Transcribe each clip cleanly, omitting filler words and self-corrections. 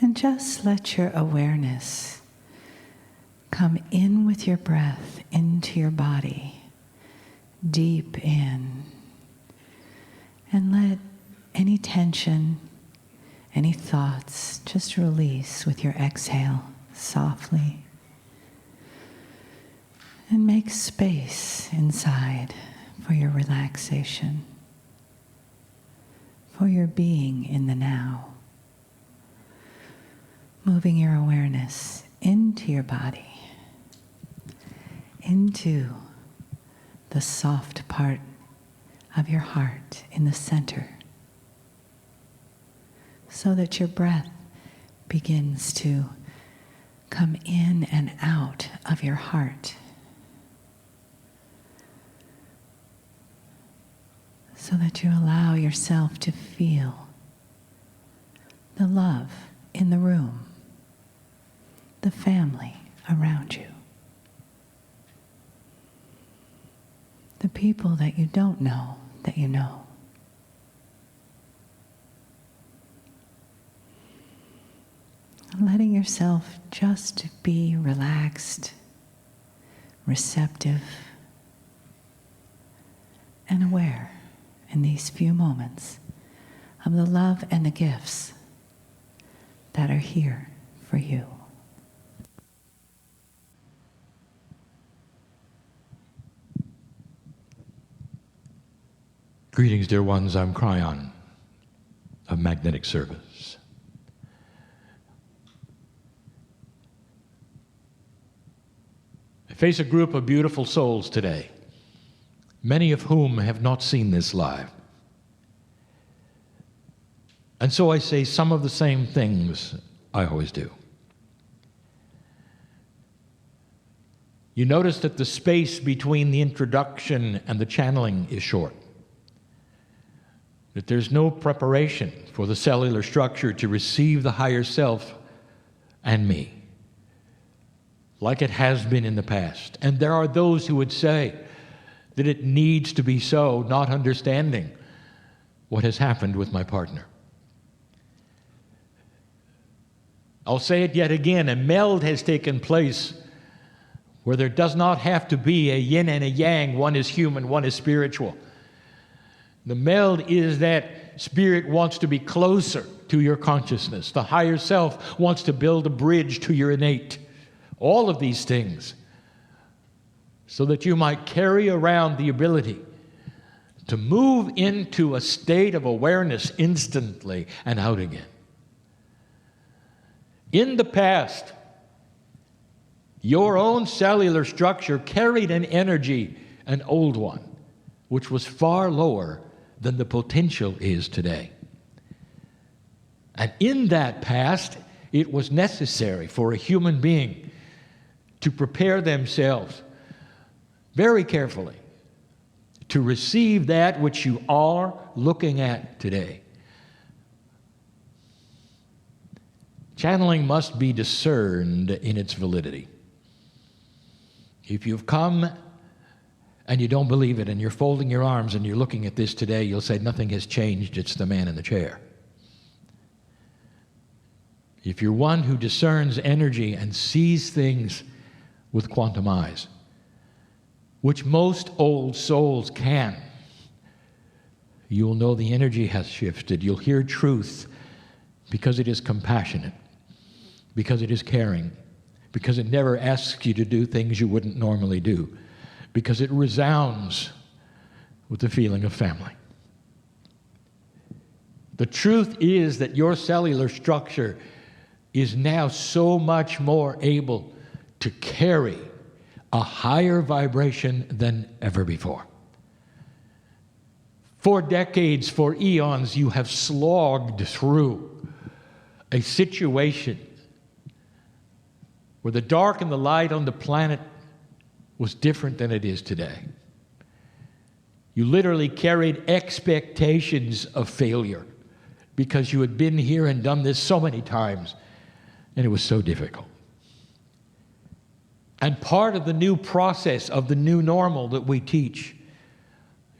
And just let your awareness come in with your breath into your body, deep in. And let any tension, any thoughts just release with your exhale softly. And make space inside for your relaxation, for your being in the now. Moving your awareness into your body, into the soft part of your heart in the center, so that your breath begins to come in and out of your heart, so that you allow yourself to feel the love in the room, the family around you, the people that you don't know that you know. Letting yourself just be relaxed, receptive, and aware in these few moments of the love and the gifts that are here for you. Greetings, dear ones. I'm Kryon of Magnetic Service. I face a group of beautiful souls today, many of whom have not seen this live. And so I say some of the same things I always do. You notice that the space between the introduction and the channeling is short. That there's no preparation for the cellular structure to receive the higher self and me, like it has been in the past. And there are those who would say that it needs to be so, not understanding what has happened with my partner. I'll say it yet again, a meld has taken place where there does not have to be a yin and a yang. One is human, one is spiritual. The meld is that spirit wants to be closer to your consciousness. The higher self wants to build a bridge to your innate. All of these things, so that you might carry around the ability to move into a state of awareness instantly and out again. In the past, your own cellular structure carried an energy, an old one, which was far lower than the potential is today. And in that past, it was necessary for a human being to prepare themselves very carefully to receive that which you are looking at today. Channeling must be discerned in its validity. If you've come and you don't believe it, and you're folding your arms and you're looking at this today, you'll say, nothing has changed, it's the man in the chair. If you're one who discerns energy and sees things with quantum eyes, which most old souls can, you'll know the energy has shifted. You'll hear truth because it is compassionate, because it is caring, because it never asks you to do things you wouldn't normally do, because it resounds with the feeling of family. The truth is that your cellular structure is now so much more able to carry a higher vibration than ever before. For decades, for eons, you have slogged through a situation where the dark and the light on the planet was different than it is today. You literally carried expectations of failure because you had been here and done this so many times, and it was so difficult. And part of the new process of the new normal that we teach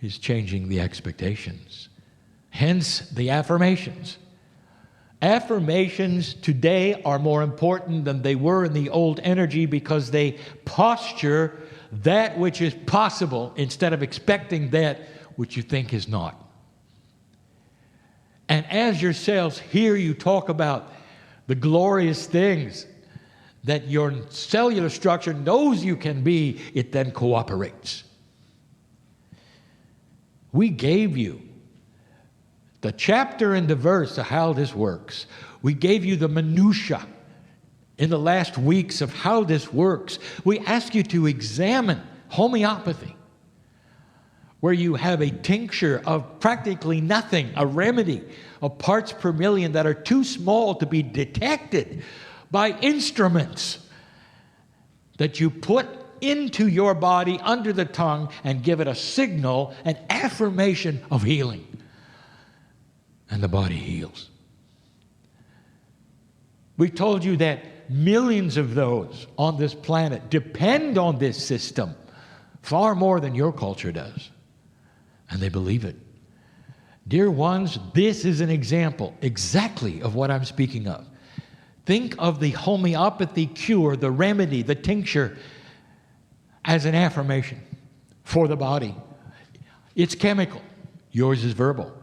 is changing the expectations. Hence the affirmations Affirmations today are more important than they were in the old energy because they posture that which is possible instead of expecting that which you think is not. And as your cells hear you talk about the glorious things that your cellular structure knows you can be, it then cooperates. We gave you the chapter and the verse of how this works. We gave you the minutia in the last weeks of how this works. We ask you to examine homeopathy, where you have a tincture of practically nothing, a remedy of parts per million that are too small to be detected by instruments that you put into your body under the tongue and give it a signal, an affirmation of healing. And the body heals. We told you that millions of those on this planet depend on this system far more than your culture does. And they believe it. Dear ones, this is an example exactly of what I'm speaking of. Think of the homeopathy cure, the remedy, the tincture, as an affirmation for the body. It's chemical. Yours is verbal.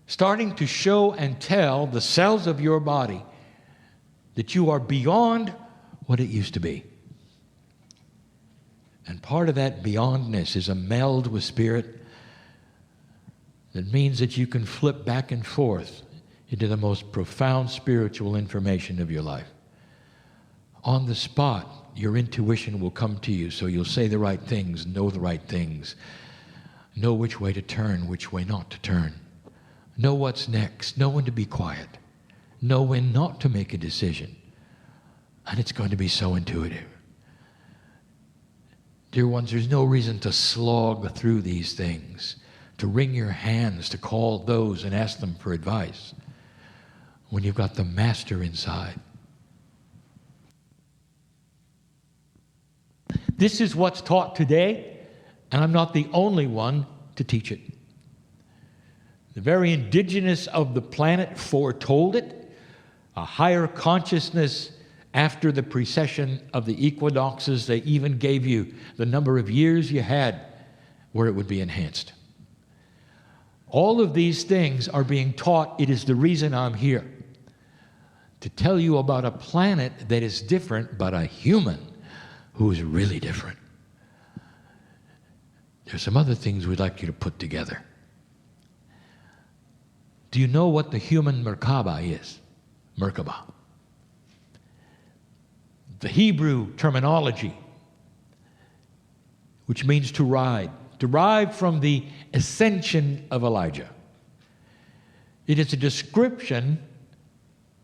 Starting to show and tell the cells of your body that you are beyond what it used to be. And part of that beyondness is a meld with spirit that means that you can flip back and forth into the most profound spiritual information of your life. On the spot, your intuition will come to you, so you'll say the right things, know the right things, know which way to turn, which way not to turn. Know what's next, know when to be quiet, know when not to make a decision. And it's going to be so intuitive. Dear ones, there's no reason to slog through these things, to wring your hands, to call those and ask them for advice when you've got the master inside. This is what's taught today, and I'm not the only one to teach it. The very indigenous of the planet foretold it. A higher consciousness after the precession of the equinoxes, they even gave you the number of years you had where it would be enhanced. All of these things are being taught. It is the reason I'm here, to tell you about a planet that is different, but a human who is really different. There's some other things we'd like you to put together. Do you know what the human Merkaba is? Merkaba. The Hebrew terminology, which means to ride, derived from the ascension of Elijah. It is a description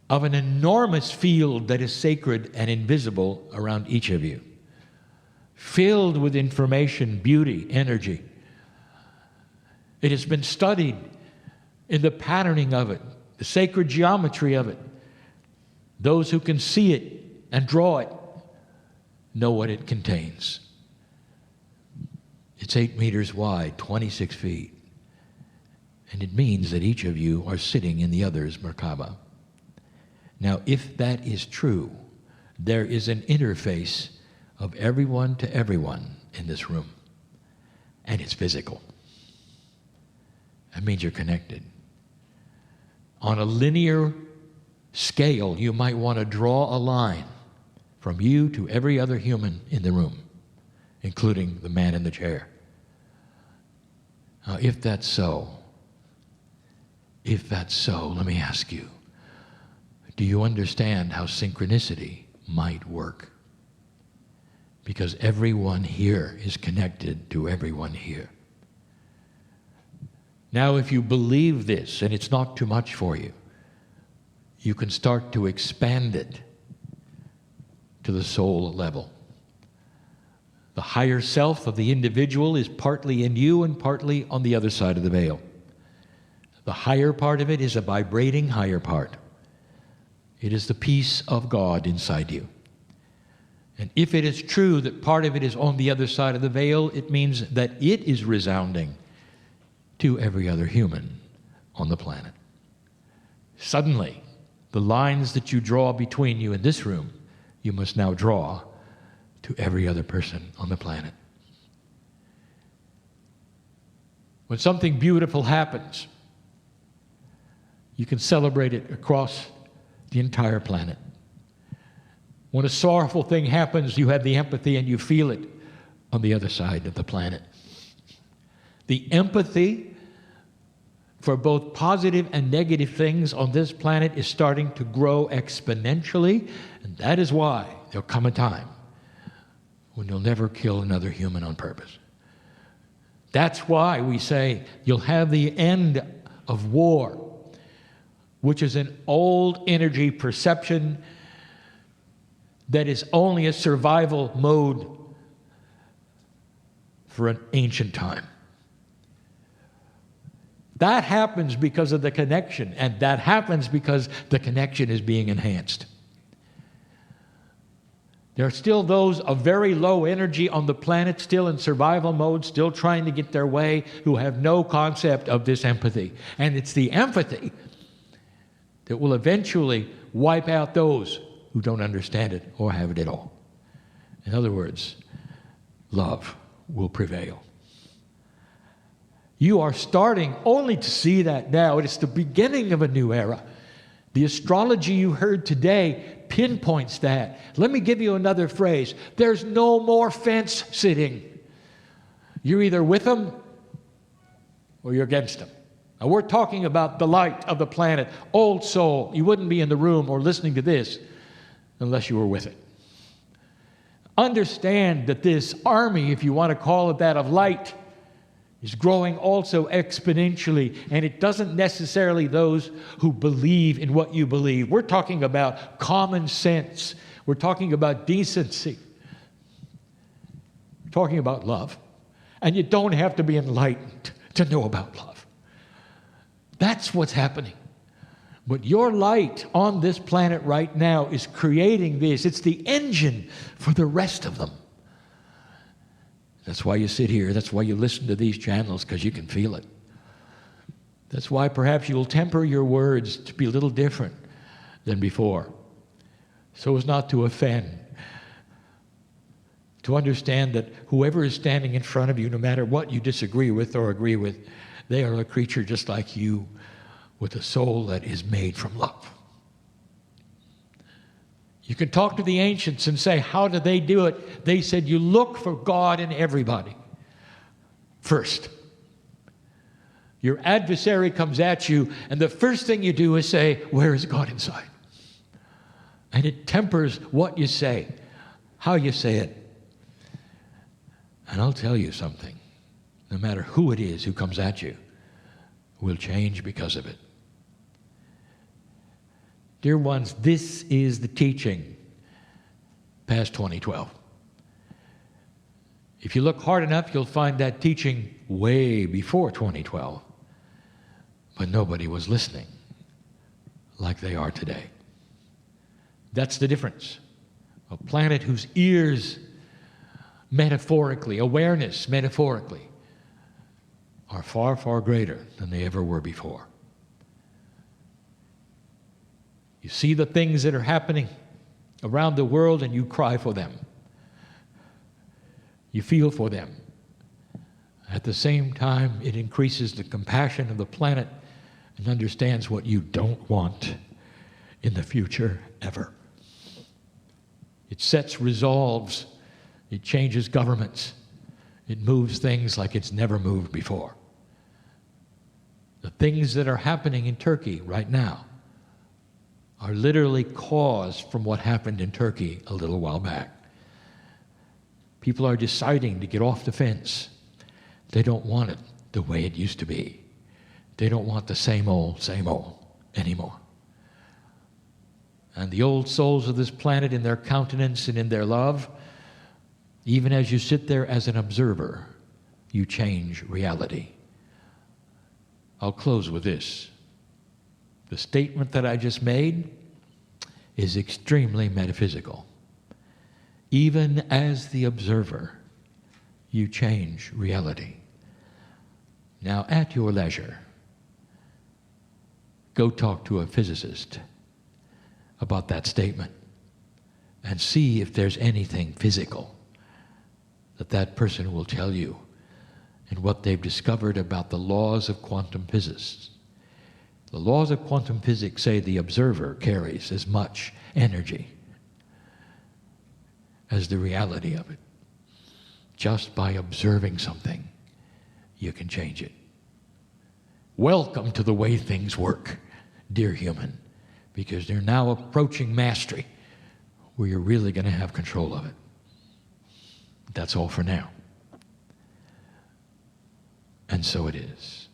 of an enormous field that is sacred and invisible around each of you, filled with information, beauty, energy. It has been studied in the patterning of it, the sacred geometry of it. Those who can see it and draw it know what it contains. It's 8 meters wide, 26 feet. And it means that each of you are sitting in the other's Merkaba. Now, if that is true, there is an interface of everyone to everyone in this room. And it's physical. That means you're connected. On a linear scale, you might want to draw a line from you to every other human in the room, including the man in the chair. Now, if that's so, let me ask you, do you understand how synchronicity might work? Because everyone here is connected to everyone here. Now, if you believe this, and it's not too much for you, you can start to expand it to the soul level. The higher self of the individual is partly in you and partly on the other side of the veil. The higher part of it is a vibrating higher part. It is the peace of God inside you. And if it is true that part of it is on the other side of the veil, it means that it is resounding to every other human on the planet. Suddenly, the lines that you draw between you in this room, you must now draw to every other person on the planet. When something beautiful happens, you can celebrate it across the entire planet. When a sorrowful thing happens, you have the empathy and you feel it on the other side of the planet. The empathy for both positive and negative things on this planet is starting to grow exponentially, and that is why there'll come a time when you'll never kill another human on purpose. That's why we say you'll have the end of war, which is an old energy perception that is only a survival mode for an ancient time. That happens because of the connection, and that happens because the connection is being enhanced. There are still those of very low energy on the planet, still in survival mode, still trying to get their way, who have no concept of this empathy. And it's the empathy that will eventually wipe out those who don't understand it or have it at all. In other words, love will prevail. You are starting only to see that now. It is the beginning of a new era. The astrology you heard today pinpoints that. Let me give you another phrase. There's no more fence sitting. You're either with them or you're against them. Now, we're talking about the light of the planet, old soul. You wouldn't be in the room or listening to this unless you were with it. Understand that this army, if you want to call it that, of light, is growing also exponentially, and it doesn't necessarily those who believe in what you believe. We're talking about common sense. We're talking about decency. We're talking about love. And you don't have to be enlightened to know about love. That's what's happening. But your light on this planet right now is creating this. It's the engine for the rest of them. That's why you sit here. That's why you listen to these channels, because you can feel it. That's why perhaps you'll temper your words to be a little different than before, so as not to offend. To understand that whoever is standing in front of you, no matter what you disagree with or agree with, they are a creature just like you, with a soul that is made from love. You can talk to the ancients and say, how did they do it? They said, you look for God in everybody first. Your adversary comes at you, and the first thing you do is say, where is God inside? And it tempers what you say, how you say it. And I'll tell you something. No matter who it is who comes at you, will change because of it. Dear ones, this is the teaching past 2012. If you look hard enough, you'll find that teaching way before 2012. But nobody was listening like they are today. That's the difference. A planet whose ears, metaphorically, awareness metaphorically, are far, far greater than they ever were before. You see the things that are happening around the world and you cry for them. You feel for them. At the same time, it increases the compassion of the planet and understands what you don't want in the future ever. It sets resolves. It changes governments. It moves things like it's never moved before. The things that are happening in Turkey right now are literally caused from what happened in Turkey a little while back. People are deciding to get off the fence. They don't want it the way it used to be. They don't want the same old anymore. And the old souls of this planet, in their countenance and in their love, even as you sit there as an observer, you change reality. I'll close with this. The statement that I just made is extremely metaphysical. Even as the observer, you change reality. Now, at your leisure, go talk to a physicist about that statement and see if there's anything physical that that person will tell you and what they've discovered about the laws of quantum physics. The laws of quantum physics say the observer carries as much energy as the reality of it. Just by observing something, you can change it. Welcome to the way things work, dear human, because they're now approaching mastery where you're really going to have control of it. That's all for now. And so it is.